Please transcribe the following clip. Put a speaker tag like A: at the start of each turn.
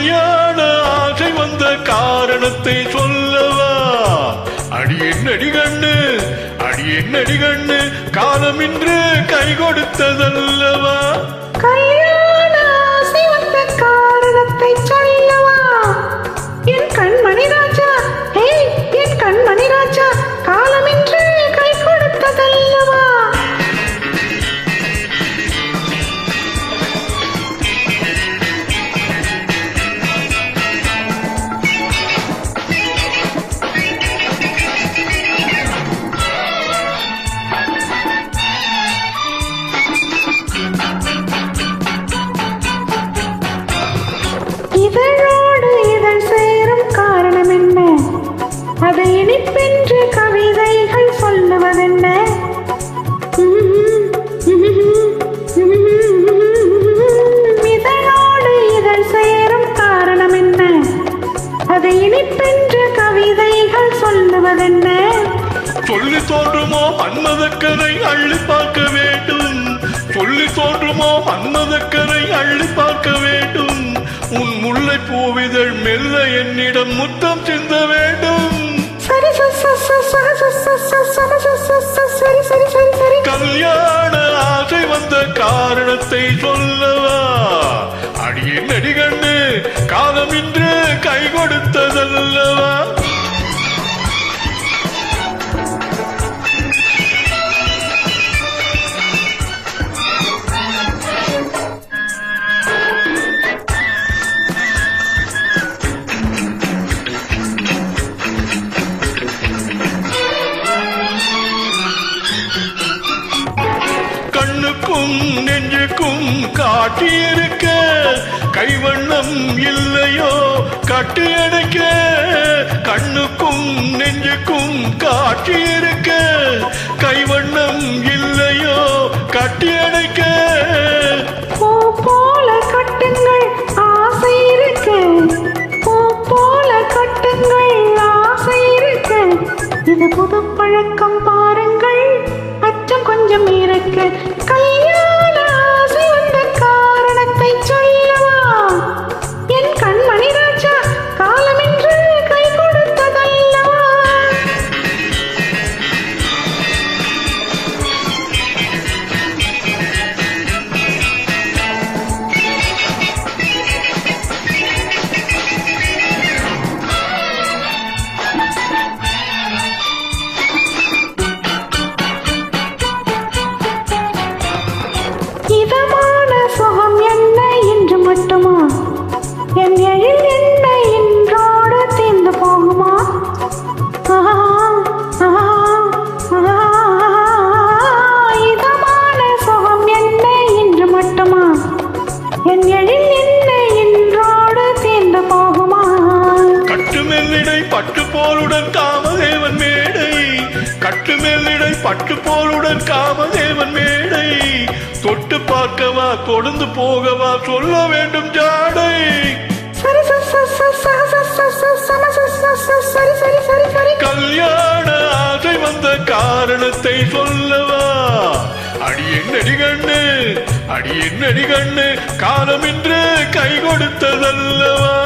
A: கல்யாண ஆசை வந்த காரணத்தை சொல்லவா? அடியென்னடி கண்ணு, அடியென்னடி கண்ணு, காலம் இன்று கை கொடுத்ததல்லவா?
B: கல்யாண ஆசை வந்த காரணத்தை சொல்லவா? என் கண்மணி ராஜா, என் கண்மணி ராஜா, காலம் இன்று கை கொடுத்ததல்லவா? இதழோடு இதழ் சேரும் காரணம் என்ன? அதை இனிப்பென்று கவிதைகள் சொல்லுவதென்ன? இதழோடு இதழ் சேரும் காரணம் என்ன? அதை இனிப்பென்று கவிதைகள் சொல்லுவதென்ன?
A: சொல்லி தோன்றுமோ மன்மதக்கரை அள்ளி பார்க்க வேண்டும், சொல்லி தோன்றுமோ மன்மதக்கரை அள்ளி பார்க்க வேண்டும். உன் முல்லை பூவிதழ் மெல்ல என்னிடம் முத்தம் சிந்த வேண்டும்.
B: சரி
A: கல்யாண ஆசை வந்த காரணத்தை சொல்லவா? அடியென்னடி கண்ணு, காலம் இன்று கை கொடுத்ததல்லவா? கண்ணுக்கும் நெஞ்சுக்கும் காட்டியிருக்க கைவண்ணம் இல்லையோ கட்டி அணைக்க? கண்ணுக்கும் நெஞ்சுக்கும் காட்டியிருக்க கைவண்ணம் இல்லையோ கட்டி அணைக்க?
B: பூ போல கட்டுங்கள் ஆசை இருக்கு, பூ போல கட்டுங்கள் ஆசை இருக்கு. இது புது பழக்கம் பாருங்கள், அச்சம் கொஞ்சம் இருக்கு. கல்யாண ஆசை வந்த காரணத்தை சொல்லவா? என் கண்மணி ராஜா, காலம் என்று கை கொடுத்ததல்லவா? இதமான சுகம் என்ன என்று மட்டுமா? என் எழில் என்ன இன்றோடு தீர்ந்து போகுமா? இதமான சுகம் என்ன என்று மட்டுமா? என் எழில் என்ன இன்றோடு தீர்ந்து போகுமா?
A: கட்டுமெல்லிடை பட்டு போலுடன் காமதேவன் மேடை, கட்டுமெல்லிடை பட்டு போலுடன் காமதேவன் மேடை. தொட்டு பார்க்கவா கொடுந்து போகவா சொல்ல வேண்டும் ஜாடை. கல்யாண ஆசை வந்த காரணத்தை சொல்லவா? அடியென்னடி கண்ணு, அடியென்னடி கண்ணு, காலம் இன்று கை கொடுத்ததல்லவா?